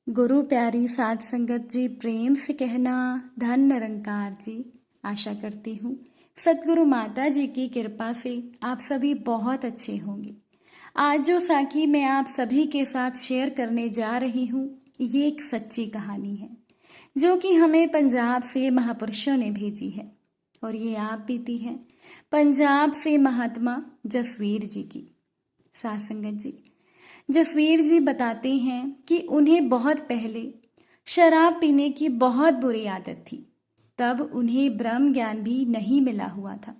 गुरु प्यारी साध संगत जी, प्रेम से कहना धन निरंकार जी। आशा करती हूँ सतगुरु माता जी की कृपा से आप सभी बहुत अच्छे होंगे। आज जो साखी मैं आप सभी के साथ शेयर करने जा रही हूँ, ये एक सच्ची कहानी है जो कि हमें पंजाब से महापुरुषों ने भेजी है और ये आप बीती है पंजाब से महात्मा जसवीर जी की। साध संगत जी, जसवीर जी बताते हैं कि उन्हें बहुत पहले शराब पीने की बहुत बुरी आदत थी। तब उन्हें ब्रह्म ज्ञान भी नहीं मिला हुआ था।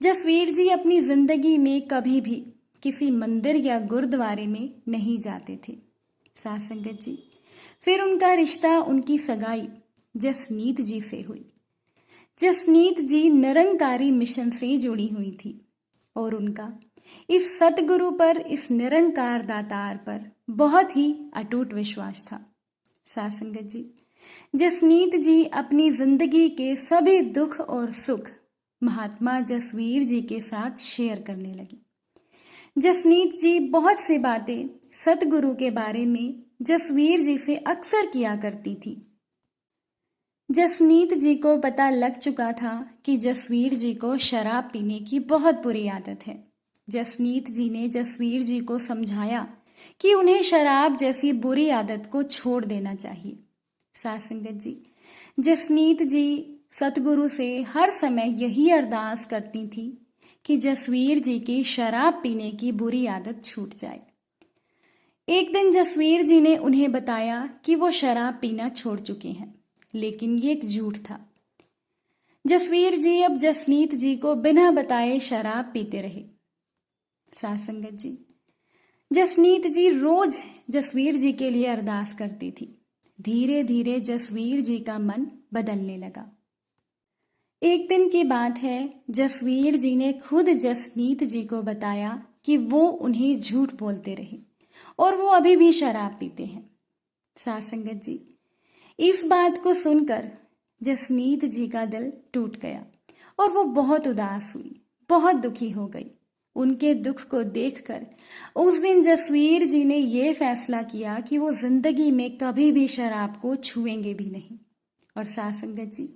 जसवीर जी अपनी जिंदगी में कभी भी किसी मंदिर या गुरुद्वारे में नहीं जाते थे। साध संगत जी, फिर उनका रिश्ता, उनकी सगाई जसनीत जी से हुई। जसनीत जी निरंकारी मिशन से जुड़ी हुई थी और उनका इस सतगुरु पर, इस निरंकार दातार पर बहुत ही अटूट विश्वास था। साध संगत जी, जसनीत जी अपनी जिंदगी के सभी दुख और सुख महात्मा जसवीर जी के साथ शेयर करने लगी। जसनीत जी बहुत सी बातें सतगुरु के बारे में जसवीर जी से अक्सर किया करती थी। जसनीत जी को पता लग चुका था कि जसवीर जी को शराब पीने की बहुत बुरी आदत है। जसनीत जी ने जसवीर जी को समझाया कि उन्हें शराब जैसी बुरी आदत को छोड़ देना चाहिए। साध संगत जी, जसनीत जी सतगुरु से हर समय यही अरदास करती थी कि जसवीर जी की शराब पीने की बुरी आदत छूट जाए। एक दिन जसवीर जी ने उन्हें बताया कि वो शराब पीना छोड़ चुके हैं, लेकिन ये एक झूठ था। जसवीर जी अब जसनीत जी को बिना बताए शराब पीते रहे। साध संगत जी, जसनीत जी रोज जसवीर जी के लिए अरदास करती थी। धीरे धीरे जसवीर जी का मन बदलने लगा। एक दिन की बात है, जसवीर जी ने खुद जसनीत जी को बताया कि वो उन्हें झूठ बोलते रहे और वो अभी भी शराब पीते हैं। साध संगत जी, इस बात को सुनकर जसनीत जी का दिल टूट गया और वो बहुत उदास हुई, बहुत दुखी हो गई। उनके दुख को देखकर उस दिन जसवीर जी ने ये फैसला किया कि वो जिंदगी में कभी भी शराब को छुएंगे भी नहीं। और साध संगत जी,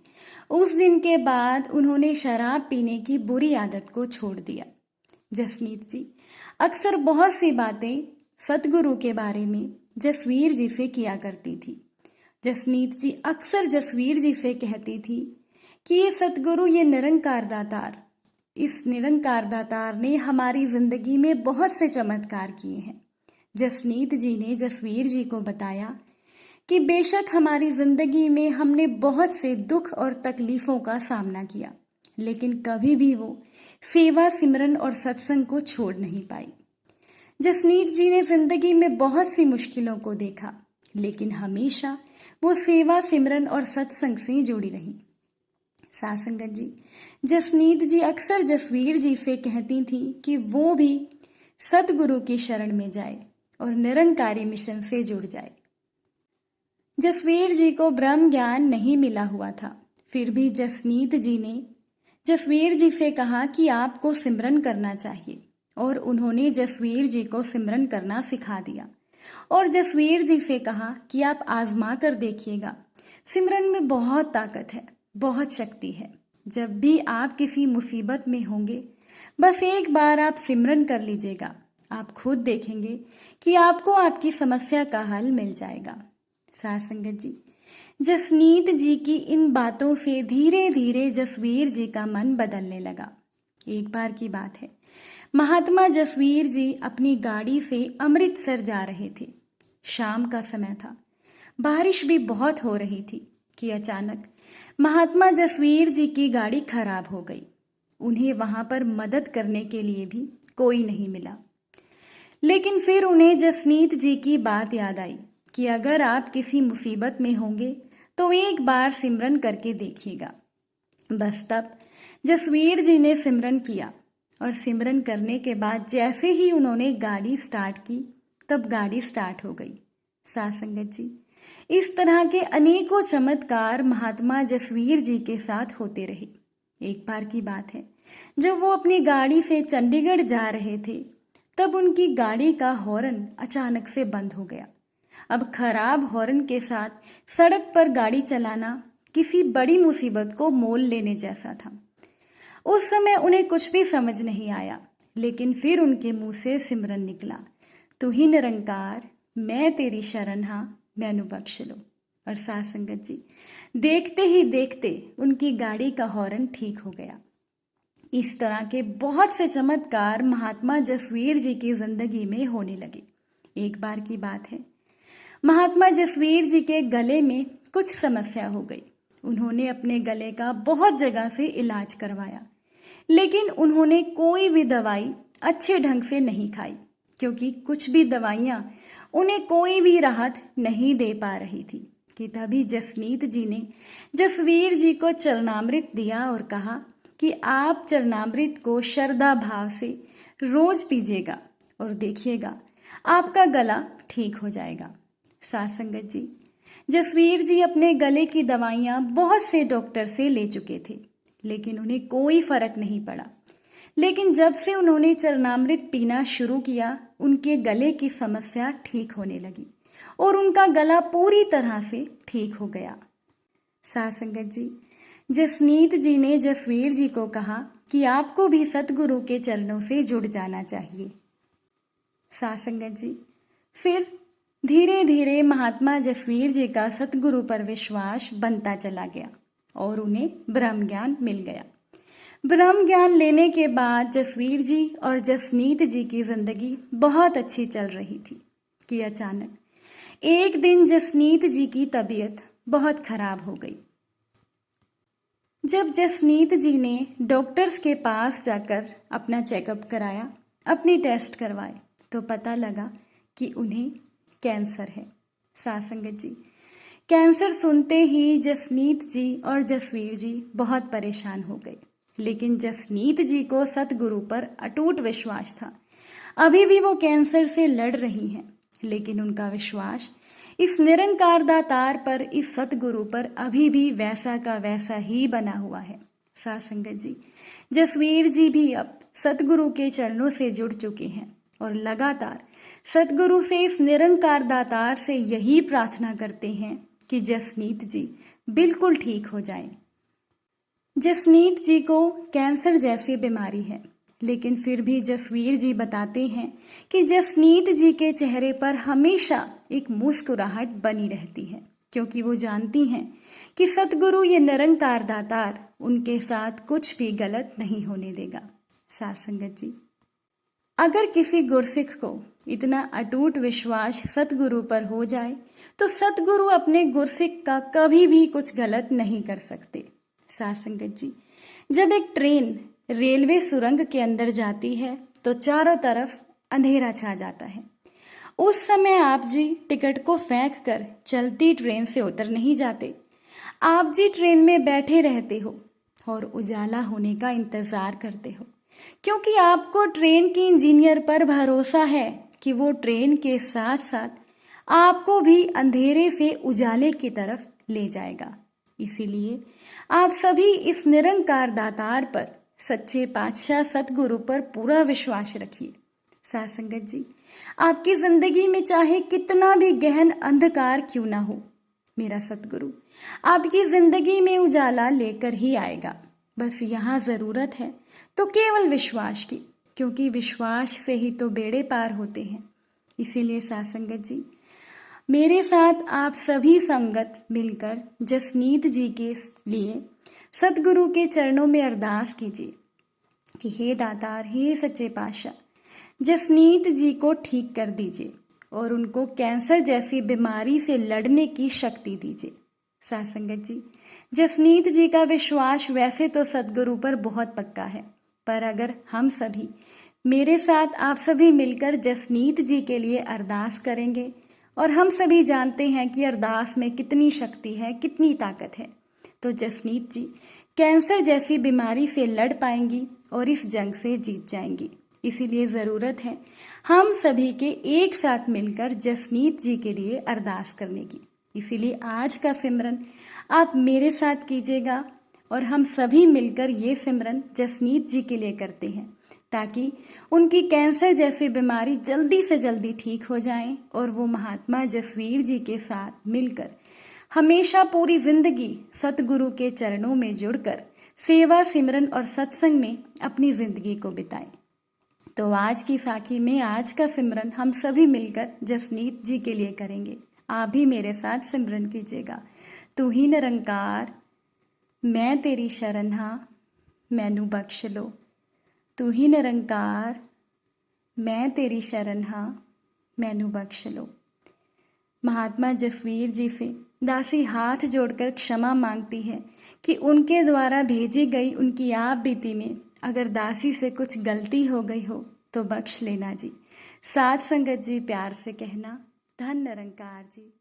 उस दिन के बाद उन्होंने शराब पीने की बुरी आदत को छोड़ दिया। जसनीत जी अक्सर बहुत सी बातें सतगुरु के बारे में जसवीर जी से किया करती थी। जसनीत जी अक्सर जसवीर जी से कहती थी कि ये सतगुरु, ये निरंकार दातार, इस निरंकार दातार ने हमारी जिंदगी में बहुत से चमत्कार किए हैं। जसनीत जी ने जसवीर जी को बताया कि बेशक हमारी जिंदगी में हमने बहुत से दुख और तकलीफों का सामना किया, लेकिन कभी भी वो सेवा, सिमरन और सत्संग को छोड़ नहीं पाई। जसनीत जी ने जिंदगी में बहुत सी मुश्किलों को देखा, लेकिन हमेशा वो सेवा, सिमरन और सत्संग से जुड़ी रही। साध संगत जी, जसनीत जी अक्सर जसवीर जी से कहती थी कि वो भी सतगुरु की शरण में जाए और निरंकारी मिशन से जुड़ जाए। जसवीर जी को ब्रह्म ज्ञान नहीं मिला हुआ था, फिर भी जसनीत जी ने जसवीर जी से कहा कि आपको सिमरन करना चाहिए और उन्होंने जसवीर जी को सिमरन करना सिखा दिया और जसवीर जी से कहा कि आप आजमा कर देखिएगा, सिमरन में बहुत ताकत है, बहुत शक्ति है। जब भी आप किसी मुसीबत में होंगे, बस एक बार आप सिमरन कर लीजिएगा, आप खुद देखेंगे कि आपको आपकी समस्या का हल मिल जाएगा। साध संगत जी, जसनीत जी की इन बातों से धीरे धीरे जसवीर जी का मन बदलने लगा। एक बार की बात है, महात्मा जसवीर जी अपनी गाड़ी से अमृतसर जा रहे थे। शाम का समय था, बारिश भी बहुत हो रही थी कि अचानक महात्मा जसवीर जी की गाड़ी खराब हो गई। उन्हें वहां पर मदद करने के लिए भी कोई नहीं मिला, लेकिन फिर उन्हें जसनीत जी की बात याद आई कि अगर आप किसी मुसीबत में होंगे तो एक बार सिमरन करके देखिएगा। बस तब जसवीर जी ने सिमरन किया और सिमरन करने के बाद जैसे ही उन्होंने गाड़ी स्टार्ट की, तब गाड़ी स्टार्ट हो गई। साध संगत जी, इस तरह के अनेकों चमत्कार महात्मा जसवीर जी के साथ होते रहे। एक बार की बात है, जब वो अपनी गाड़ी से चंडीगढ़ जा रहे थे, तब उनकी गाड़ी का हॉर्न अचानक से बंद हो गया। अब खराब हॉर्न के साथ सड़क पर गाड़ी चलाना किसी बड़ी मुसीबत को मोल लेने जैसा था। उस समय उन्हें कुछ भी समझ नहीं आया, लेकिन फिर उनके मुंह से सिमरन निकला, तू ही निरंकार, मैं तेरी शरण हाँ, मैनू बख्श लो। और साथ संगत जी, देखते ही देखते उनकी गाड़ी का हॉर्न ठीक हो गया। इस तरह के बहुत से चमत्कार महात्मा जसवीर जी की जिंदगी में होने लगे। एक बार की बात है, महात्मा जसवीर जी के गले में कुछ समस्या हो गई। उन्होंने अपने गले का बहुत जगह से इलाज करवाया, लेकिन उन्होंने कोई भी दवाई अच्छे ढंग से नहीं खाई, क्योंकि कुछ भी दवाइयाँ उन्हें कोई भी राहत नहीं दे पा रही थी। कि तभी जसनीत जी ने जसवीर जी को चरणामृत दिया और कहा कि आप चरणामृत को श्रद्धा भाव से रोज पीजिएगा और देखिएगा आपका गला ठीक हो जाएगा। साथ संगत जी, जसवीर जी अपने गले की दवाइयाँ बहुत से डॉक्टर से ले चुके थे, लेकिन उन्हें कोई फर्क नहीं पड़ा। लेकिन जब से उन्होंने चरणामृत पीना शुरू किया, उनके गले की समस्या ठीक होने लगी और उनका गला पूरी तरह से ठीक हो गया। साथ संगत जी, जसनीत जी ने जसवीर जी को कहा कि आपको भी सतगुरु के चरणों से जुड़ जाना चाहिए। साथ संगत जी, फिर धीरे धीरे महात्मा जसवीर जी का सतगुरु पर विश्वास बनता चला गया और उन्हें ब्रह्म ज्ञान मिल गया। ब्रह्म ज्ञान लेने के बाद जसवीर जी और जसनीत जी की जिंदगी बहुत अच्छी चल रही थी कि अचानक एक दिन जसनीत जी की तबीयत बहुत खराब हो गई। जब जसनीत जी ने डॉक्टर्स के पास जाकर अपना चेकअप कराया, अपने टेस्ट करवाए, तो पता लगा कि उन्हें कैंसर है। साथ संगत जी, कैंसर सुनते ही जसनीत जी और जसवीर जी बहुत परेशान हो गए, लेकिन जसनीत जी को सतगुरु पर अटूट विश्वास था। अभी भी वो कैंसर से लड़ रही हैं, लेकिन उनका विश्वास इस निरंकार दातार पर, इस सतगुरु पर अभी भी वैसा का वैसा ही बना हुआ है। साथ संगत जी, जसवीर जी भी अब सतगुरु के चरणों से जुड़ चुके हैं और लगातार सतगुरु से, इस निरंकार दातार से यही प्रार्थना करते हैं कि जसनीत जी बिल्कुल ठीक हो जाएं। जसनीत जी को कैंसर जैसी बीमारी है, लेकिन फिर भी जसवीर जी बताते हैं कि जसनीत जी के चेहरे पर हमेशा एक मुस्कुराहट बनी रहती है, क्योंकि वो जानती हैं कि सतगुरु ये निरंकार दातार उनके साथ कुछ भी गलत नहीं होने देगा। साथ संगत जी, अगर किसी गुरसिख को इतना अटूट विश्वास सतगुरु पर हो जाए, तो सतगुरु अपने गुरसिख का कभी भी कुछ गलत नहीं कर सकते। साथ संगत जी, जब एक ट्रेन रेलवे सुरंग के अंदर जाती है तो चारों तरफ अंधेरा छा जाता है। उस समय आप जी टिकट को फेंक कर चलती ट्रेन से उतर नहीं जाते। आप जी ट्रेन में बैठे रहते हो और उजाला होने का इंतजार करते हो, क्योंकि आपको ट्रेन के इंजीनियर पर भरोसा है कि वो ट्रेन के साथ साथ आपको भी अंधेरे से उजाले की तरफ ले जाएगा। इसीलिए आप सभी इस निरंकार दातार पर, सच्चे पातशाह सतगुरु पर पूरा विश्वास रखिए। साथ संगत जी, आपकी जिंदगी में चाहे कितना भी गहन अंधकार क्यों ना हो, मेरा सतगुरु आपकी जिंदगी में उजाला लेकर ही आएगा। बस यहाँ जरूरत है तो केवल विश्वास की, क्योंकि विश्वास से ही तो बेड़े पार होते हैं। इसीलिए साथ संगत जी, मेरे साथ आप सभी संगत मिलकर जसनीत जी के लिए सतगुरु के चरणों में अरदास कीजिए कि हे दातार, हे सच्चे पातशाह, जसनीत जी को ठीक कर दीजिए और उनको कैंसर जैसी बीमारी से लड़ने की शक्ति दीजिए। साथ संगत जी, जसनीत जी का विश्वास वैसे तो सतगुरु पर बहुत पक्का है, पर अगर हम सभी, मेरे साथ आप सभी मिलकर जसनीत जी के लिए अरदास करेंगे, और हम सभी जानते हैं कि अरदास में कितनी शक्ति है, कितनी ताकत है, तो जसनीत जी कैंसर जैसी बीमारी से लड़ पाएंगी और इस जंग से जीत जाएंगी। इसीलिए ज़रूरत है हम सभी के एक साथ मिलकर जसनीत जी के लिए अरदास करने की। इसीलिए आज का सिमरन आप मेरे साथ कीजिएगा और हम सभी मिलकर ये सिमरन जसनीत जी के लिए करते हैं, ताकि उनकी कैंसर जैसी बीमारी जल्दी से जल्दी ठीक हो जाए और वो महात्मा जसवीर जी के साथ मिलकर हमेशा पूरी जिंदगी सतगुरु के चरणों में जुड़कर सेवा सिमरन और सत्संग में अपनी जिंदगी को बिताएं। तो आज की साखी में आज का सिमरन हम सभी मिलकर जसनीत जी के लिए करेंगे। आप भी मेरे साथ सिमरन कीजिएगा। तू ही निरंकार मैं तेरी शरण हाँ मैनू बख्श लो। तू ही निरंकार मैं तेरी शरण हाँ मैनू बख्श लो। महात्मा जसवीर जी से दासी हाथ जोड़कर क्षमा मांगती है कि उनके द्वारा भेजी गई उनकी आप बीती में अगर दासी से कुछ गलती हो गई हो तो बख्श लेना जी। साथ संगत जी प्यार से कहना धन निरंकार जी।